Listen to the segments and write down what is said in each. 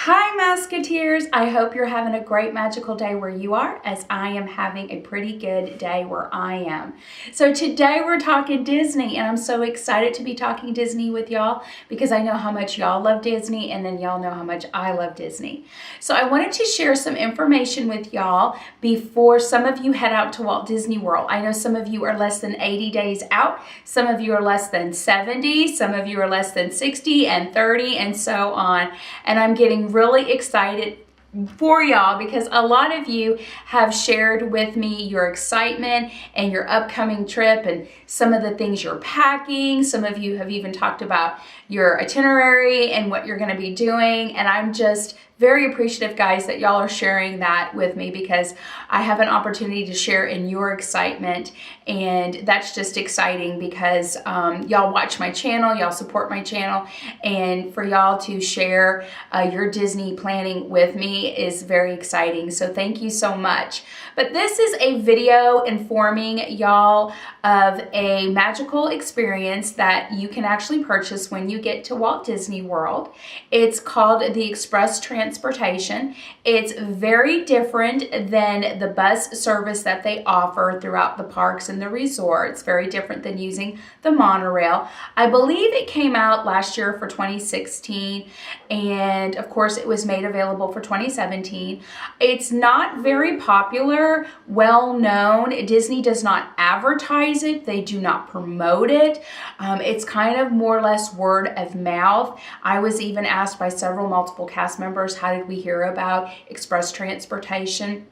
Hi Mouseketeers, I hope you're having a great magical day where you are, as I am having a pretty good day where I am. So today we're talking Disney, and I'm so excited to be talking Disney with y'all because I know how much y'all love Disney, and then y'all know how much I love Disney. So I wanted to share some information with y'all before some of you head out to Walt Disney World. I know some of you are less than 80 days out, some of you are less than 70, some of you are less than 60 and 30 and so on, and I'm getting really excited for y'all because a lot of you have shared with me your excitement and your upcoming trip and some of the things you're packing. Some of you have even talked about your itinerary and what you're going to be doing, and I'm just very appreciative, guys, that y'all are sharing that with me because I have an opportunity to share in your excitement, and that's just exciting because y'all watch my channel, y'all support my channel, and for y'all to share your Disney planning with me is very exciting. So thank you so much. But this is a video informing y'all of a magical experience that you can actually purchase when you get to Walt Disney World. It's called the Express Transportation. It's very different than the bus service that they offer throughout the parks and the resorts. Very different than using the monorail. I believe it came out last year for 2016, and of course it was made available for 2017. It's not very popular, well known. Disney does not advertise it. They do not promote it. It's kind of more or less word of mouth. I was even asked by multiple cast members, how did we hear about Express Transportation?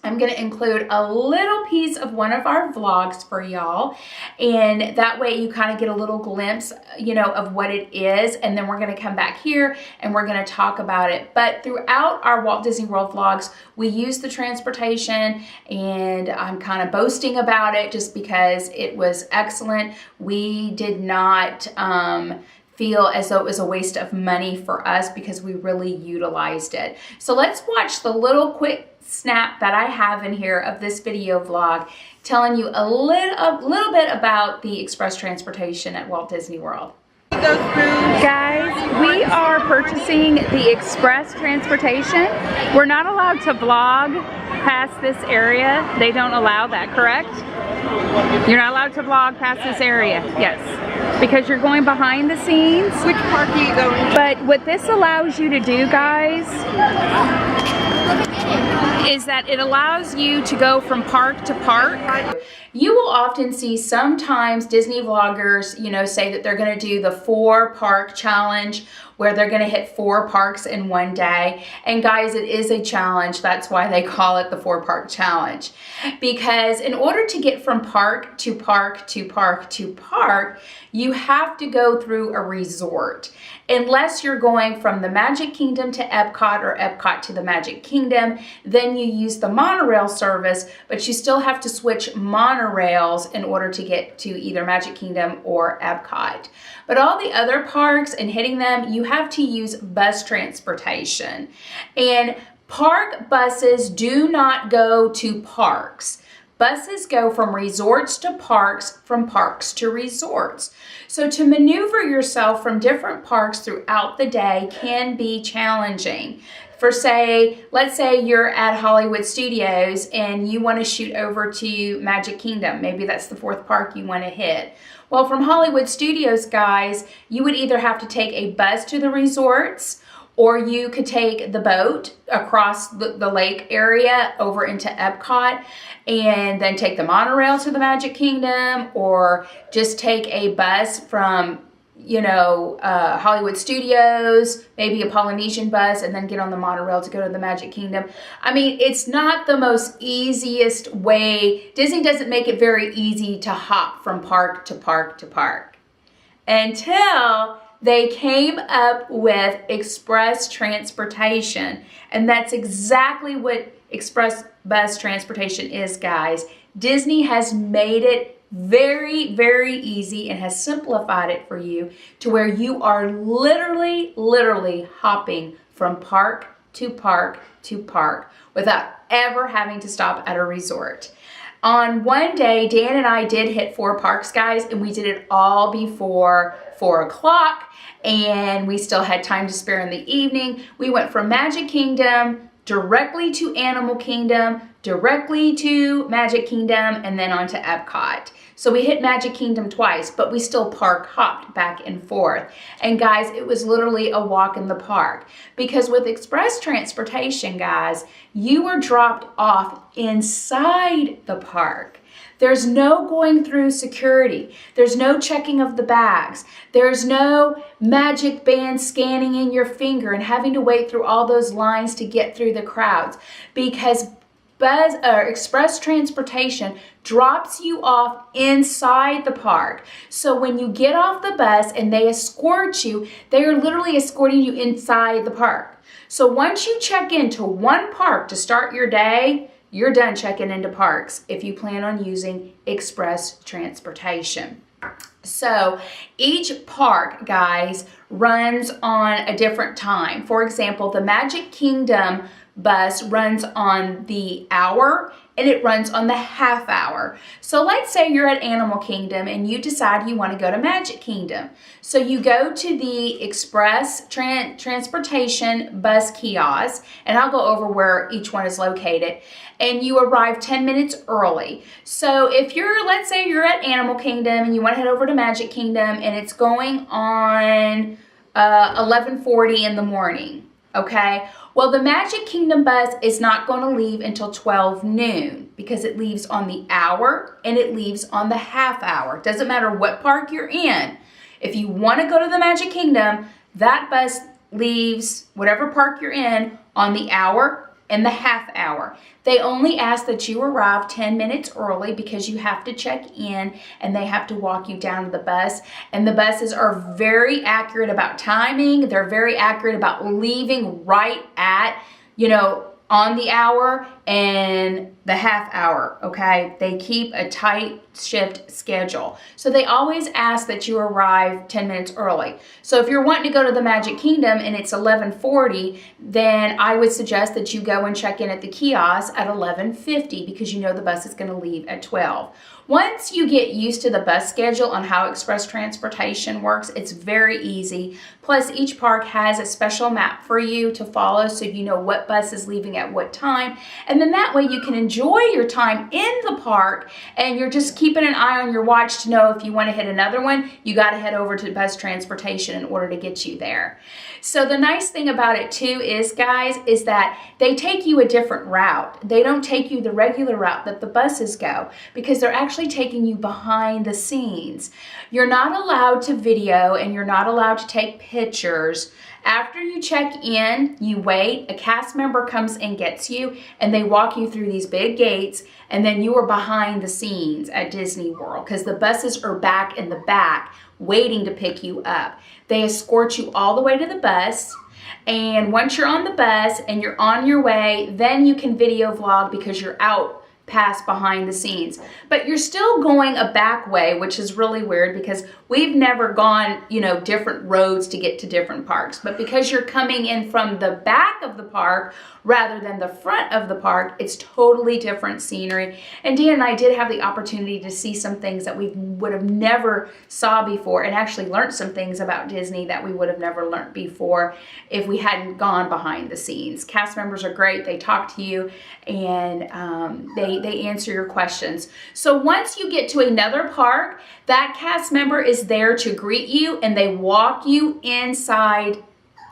I'm going to include a little piece of one of our vlogs for y'all, and that way you kind of get a little glimpse, you know, of what it is, and then we're going to come back here and we're going to talk about it. But throughout our Walt Disney World vlogs, we use the transportation, and I'm kind of boasting about it just because it was excellent. We did not feel as though it was a waste of money for us because we really utilized it. So let's watch the little quick snap that I have in here of this video vlog telling you a little bit about the Express Transportation at Walt Disney World. Guys, we are purchasing the Express Transportation. We're not allowed to vlog past this area. They don't allow that, correct? You're not allowed to vlog past this area, yes, because you're going behind the scenes. Which park are you going to? But what this allows you to do, guys, is that it allows you to go from park to park. You will often see sometimes Disney vloggers, you know, say that they're going to do the 4-park challenge, where they're going to hit 4 parks in one day. And guys, it is a challenge. That's why they call it the 4-park challenge. Because in order to get from park to park to park to park, you have to go through a resort. Unless you're going from the Magic Kingdom to Epcot or Epcot to the Magic Kingdom, then you use the monorail service, but you still have to switch monorails in order to get to either Magic Kingdom or Epcot. But all the other parks and hitting them, you have to use bus transportation. And park buses do not go to parks. Buses go from resorts to parks, from parks to resorts. So to maneuver yourself from different parks throughout the day can be challenging. For let's say you're at Hollywood Studios and you want to shoot over to Magic Kingdom. Maybe that's the 4th park you want to hit. Well, from Hollywood Studios, guys, you would either have to take a bus to the resorts, or you could take the boat across the lake area over into Epcot and then take the monorail to the Magic Kingdom, or just take a bus from, you know, Hollywood Studios, maybe a Polynesian bus, and then get on the monorail to go to the Magic Kingdom. I mean, it's not the most easiest way. Disney doesn't make it very easy to hop from park to park to park until they came up with Express Transportation. And that's exactly what Express Bus Transportation is, guys. Disney has made it very, very easy and has simplified it for you to where you are literally hopping from park to park to park without ever having to stop at a resort. On one day, Dan and I did hit 4 parks, guys, and we did it all before 4 o'clock, and we still had time to spare in the evening. We went from Magic Kingdom directly to Animal Kingdom, directly to Magic Kingdom, and then on to Epcot. So we hit Magic Kingdom twice, but we still park hopped back and forth. And guys, it was literally a walk in the park. Because with express transportation, guys, you were dropped off inside the park. There's no going through security. There's no checking of the bags. There's no magic band scanning in your finger and having to wait through all those lines to get through the crowds, because express transportation drops you off inside the park. So when you get off the bus and they escort you, they are literally escorting you inside the park. So once you check into one park to start your day, you're done checking into parks if you plan on using express transportation. So each park, guys, runs on a different time. For example, the Magic Kingdom bus runs on the hour and it runs on the half hour. So let's say you're at Animal Kingdom and you decide you want to go to Magic Kingdom. So you go to the express transportation bus kiosk, and I'll go over where each one is located, and you arrive 10 minutes early. So if let's say you're at Animal Kingdom and you want to head over to Magic Kingdom and it's going on 11:40 in the morning, okay? Well, the Magic Kingdom bus is not going to leave until 12 noon because it leaves on the hour and it leaves on the half hour. Doesn't matter what park you're in. If you want to go to the Magic Kingdom, that bus leaves whatever park you're in on the hour and the half hour. They only ask that you arrive 10 minutes early because you have to check in and they have to walk you down to the bus. And the buses are very accurate about timing. They're very accurate about leaving right at, on the hour and the half hour, okay? They keep a tight shift schedule. So they always ask that you arrive 10 minutes early. So if you're wanting to go to the Magic Kingdom and it's 11:40, then I would suggest that you go and check in at the kiosk at 11:50 because you know the bus is going to leave at 12. Once you get used to the bus schedule on how express transportation works, it's very easy. Plus, each park has a special map for you to follow so you know what bus is leaving at what time. And then that way you can enjoy your time in the park and you're just keeping an eye on your watch to know if you want to hit another one, you got to head over to bus transportation in order to get you there. So the nice thing about it too is, guys, is that they take you a different route. They don't take you the regular route that the buses go because they're actually taking you behind the scenes. You're not allowed to video and you're not allowed to take pictures. After you check in, you wait, a cast member comes and gets you, and they walk you through these big gates, and then you are behind the scenes at Disney World because the buses are back in the back waiting to pick you up. They escort you all the way to the bus, and once you're on the bus and you're on your way, then you can video vlog because you're out past behind the scenes. But you're still going a back way, which is really weird because we've never gone, different roads to get to different parks. But because you're coming in from the back of the park rather than the front of the park, it's totally different scenery. And Dan and I did have the opportunity to see some things that we would have never saw before and actually learned some things about Disney that we would have never learned before if we hadn't gone behind the scenes. Cast members are great. They talk to you and they answer your questions. So once you get to another park, that cast member is there to greet you and they walk you inside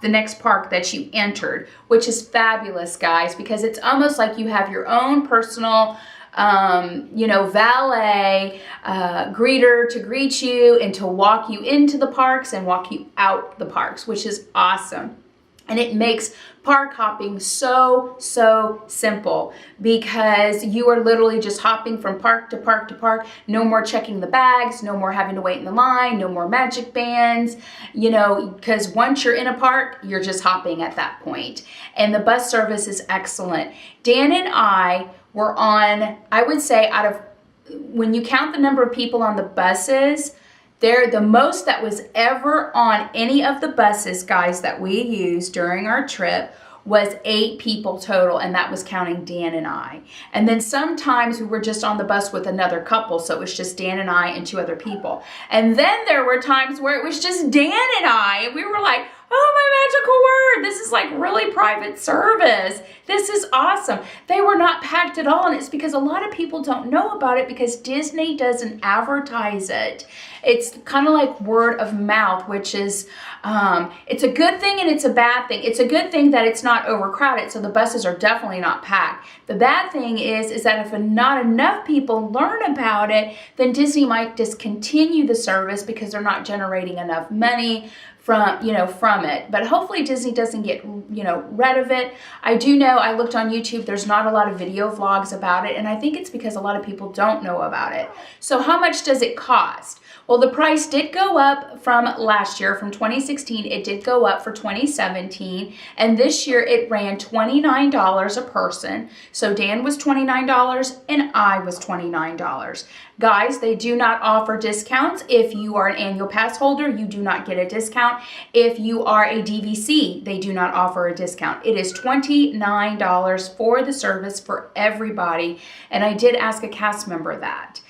the next park that you entered, which is fabulous, guys, because it's almost like you have your own personal valet, greeter to greet you and to walk you into the parks and walk you out the parks, which is awesome. And it makes park hopping so simple because you are literally just hopping from park to park to park. No more checking the bags, no more having to wait in the line, no more magic bands, because once you're in a park, you're just hopping at that point. And the bus service is excellent. Dan and I were on, I would say, out of when you count the number of people on the buses, the most that was ever on any of the buses, guys, that we used during our trip was 8 people total, and that was counting Dan and I. And then sometimes we were just on the bus with another couple, so it was just Dan and I and 2 other people. And then there were times where it was just Dan and I, and we were like, oh my magical word, this is like really private service. This is awesome. They were not packed at all, and it's because a lot of people don't know about it because Disney doesn't advertise it. It's kind of like word of mouth, which is, it's a good thing and it's a bad thing. It's a good thing that it's not overcrowded, so the buses are definitely not packed. The bad thing is that if not enough people learn about it, then Disney might discontinue the service because they're not generating enough money from it. But hopefully Disney doesn't get, rid of it. I do know, I looked on YouTube, there's not a lot of video vlogs about it, and I think it's because a lot of people don't know about it. So how much does it cost? Well, the price did go up from last year, from 2016, it did go up for 2017, and this year it ran $29 a person. So Dan was $29 and I was $29. Guys, they do not offer discounts. If you are an annual pass holder, you do not get a discount. If you are a DVC, they do not offer a discount. It is $29 for the service for everybody, and I did ask a cast member that.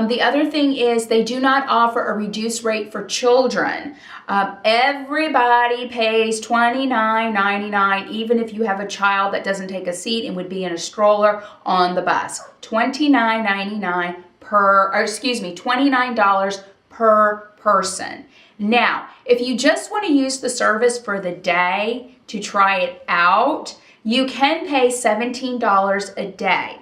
The other thing is they do not offer a reduced rate for children. Everybody pays $29.99, even if you have a child that doesn't take a seat and would be in a stroller on the bus. $29.99 $29 per person. Now, if you just want to use the service for the day to try it out, you can pay $17 a day.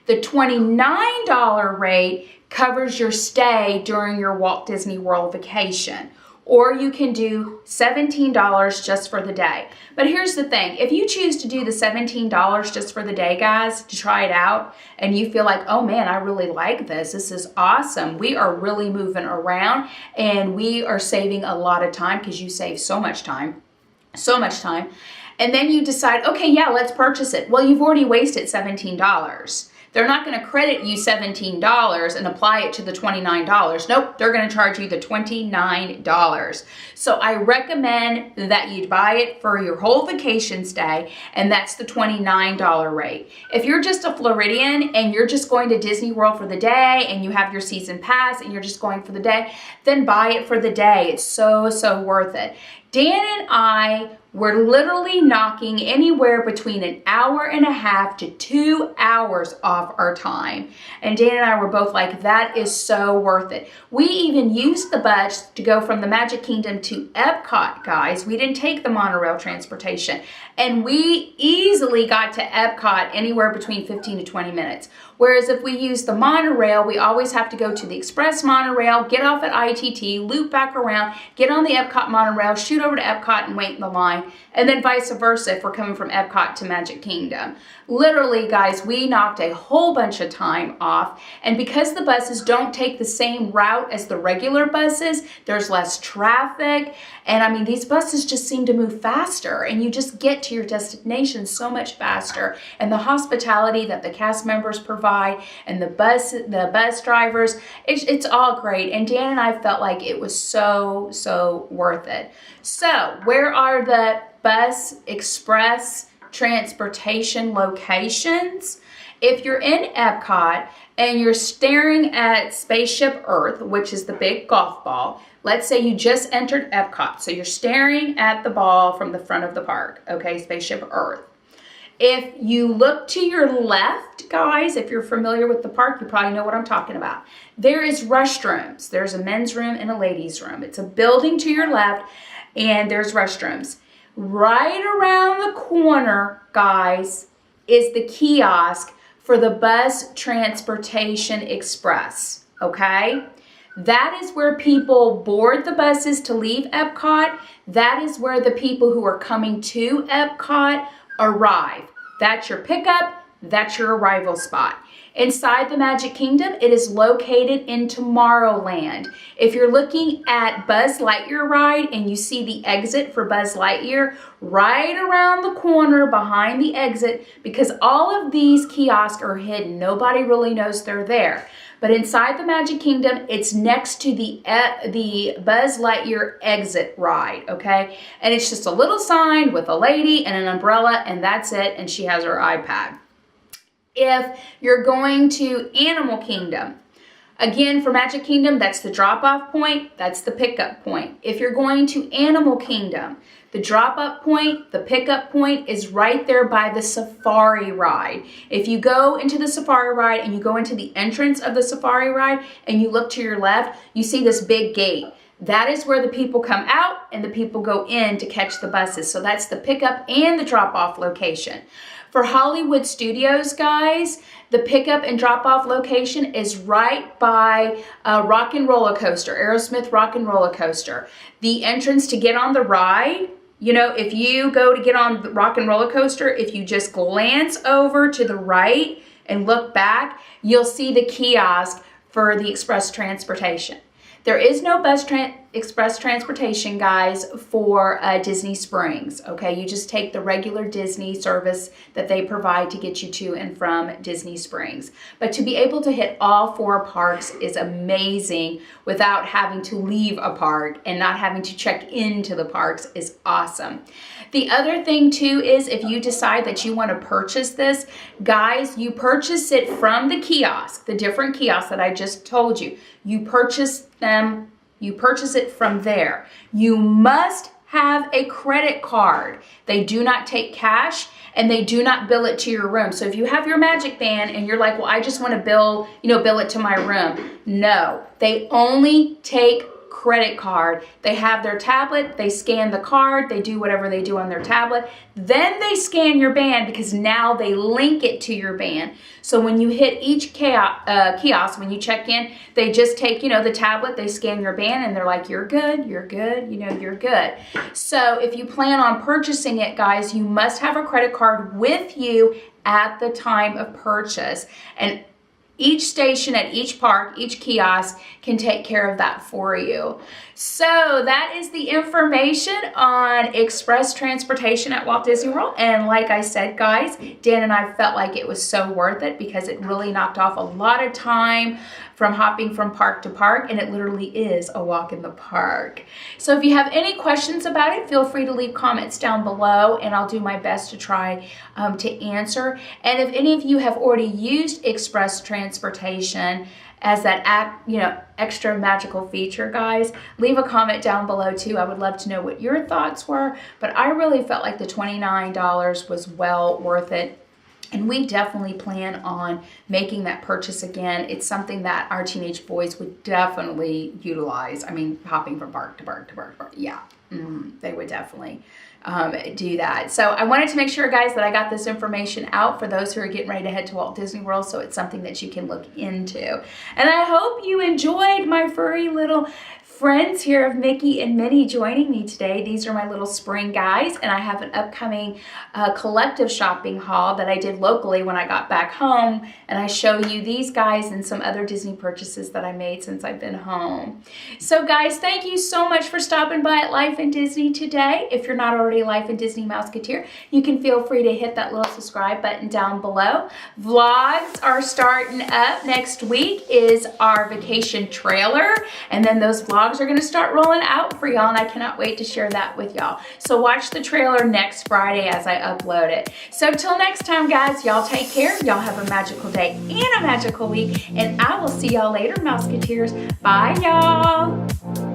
The $29 rate covers your stay during your Walt Disney World vacation. Or you can do $17 just for the day. But here's the thing, if you choose to do the $17 just for the day, guys, to try it out, and you feel like, oh man, I really like this, this is awesome, we are really moving around, and we are saving a lot of time, because you save so much time, and then you decide, okay, yeah, let's purchase it. Well, you've already wasted $17. They're not going to credit you $17 and apply it to the $29. Nope, they're going to charge you the $29. So I recommend that you buy it for your whole vacation stay, and that's the $29 rate. If you're just a Floridian and you're just going to Disney World for the day and you have your season pass and you're just going for the day, then buy it for the day. It's so, so worth it. Dan and I were literally knocking anywhere between an hour and a half to 2 hours off our time. And Dan and I were both like, that is so worth it. We even used the bus to go from the Magic Kingdom to Epcot, guys. We didn't take the monorail transportation. And we easily got to Epcot anywhere between 15 to 20 minutes. Whereas if we use the monorail, we always have to go to the express monorail, get off at ITT, loop back around, get on the Epcot monorail, shoot over to Epcot and wait in the line, and then vice versa if we're coming from Epcot to Magic Kingdom. Literally, guys, we knocked a whole bunch of time off, and because the buses don't take the same route as the regular buses, there's less traffic, and I mean, these buses just seem to move faster, and you just get to your destination so much faster, and the hospitality that the cast members provide, and the bus drivers, it's all great, and Dan and I felt like it was so, so worth it. So, where are the bus express transportation locations? If you're in Epcot and you're staring at Spaceship Earth, which is the big golf ball, let's say you just entered Epcot, so you're staring at the ball from the front of the park, okay, Spaceship Earth. If you look to your left, guys, if you're familiar with the park, you probably know what I'm talking about. There is restrooms. There's a men's room and a ladies' room. It's a building to your left, and there's restrooms. Right around the corner, guys, is the kiosk for the Bus Transportation Express, okay? That is where people board the buses to leave Epcot. That is where the people who are coming to Epcot arrive. That's your pickup, that's your arrival spot. Inside the Magic Kingdom, it is located in Tomorrowland. If you're looking at Buzz Lightyear ride and you see the exit for Buzz Lightyear right around the corner behind the exit, because all of these kiosks are hidden. Nobody really knows they're there. But inside the Magic Kingdom, it's next to the Buzz Lightyear exit ride, okay? And it's just a little sign with a lady and an umbrella, and that's it, and she has her iPad. If you're going to Animal Kingdom, again, for Magic Kingdom, that's the drop-off point, that's the pickup point. If you're going to Animal Kingdom, the drop-up point, the pickup point is right there by the safari ride. If you go into the safari ride and you go into the entrance of the safari ride and you look to your left, you see this big gate. That is where the people come out and the people go in to catch the buses. So that's the pickup and the drop-off location. For Hollywood Studios, guys, the pickup and drop-off location is right by Rock and Roller Coaster, Aerosmith Rock and Roller Coaster. The entrance to get on the ride, you know, if you go to get on the Rock and Roller Coaster, if you just glance over to the right and look back, you'll see the kiosk for the express transportation. There is no express transportation, guys, for Disney Springs, okay? You just take the regular Disney service that they provide to get you to and from Disney Springs. But to be able to hit all 4 parks is amazing without having to leave a park and not having to check into the parks is awesome. The other thing too is if you decide that you want to purchase this, guys, you purchase it from the kiosk, the different kiosks that I just told you. You purchase it from there. You must have a credit card. They do not take cash and they do not bill it to your room. So if you have your Magic Band and you're like, well, I just want to bill it to my room. No, they only take credit card. They have their tablet, they scan the card, they do whatever they do on their tablet, then they scan your band because now they link it to your band. So when you hit each kiosk, when you check in, they just take, the tablet, they scan your band and they're like, you're good, you're good, you're good. So if you plan on purchasing it, guys, you must have a credit card with you at the time of purchase. And each station at each park, each kiosk can take care of that for you. So that is the information on express transportation at Walt Disney World. And like I said, guys, Dan and I felt like it was so worth it because it really knocked off a lot of time from hopping from park to park, and it literally is a walk in the park. So if you have any questions about it, feel free to leave comments down below and I'll do my best to try to answer. And if any of you have already used express transportation as that extra magical feature, guys, leave a comment down below too. I would love to know what your thoughts were, but I really felt like the $29 was well worth it. And we definitely plan on making that purchase again. It's something that our teenage boys would definitely utilize. I mean, hopping from park to park to park to park. Yeah, they would definitely do that. So I wanted to make sure, guys, that I got this information out for those who are getting ready to head to Walt Disney World, so it's something that you can look into. And I hope you enjoyed my furry little friends here of Mickey and Minnie joining me today. These are my little spring guys, and I have an upcoming collective shopping haul that I did locally when I got back home, and I show you these guys and some other Disney purchases that I made since I've been home. So guys, thank you so much for stopping by at Life in Disney today. If you're not already a Life in Disney Mouseketeer, you can feel free to hit that little subscribe button down below. Vlogs are starting up. Next week is our vacation trailer, and then those vlogs are going to start rolling out for y'all, and I cannot wait to share that with y'all. So watch the trailer next Friday as I upload it. So till next time, guys, y'all take care. Y'all have a magical day and a magical week, and I will see y'all later, Mouseketeers. Bye, y'all.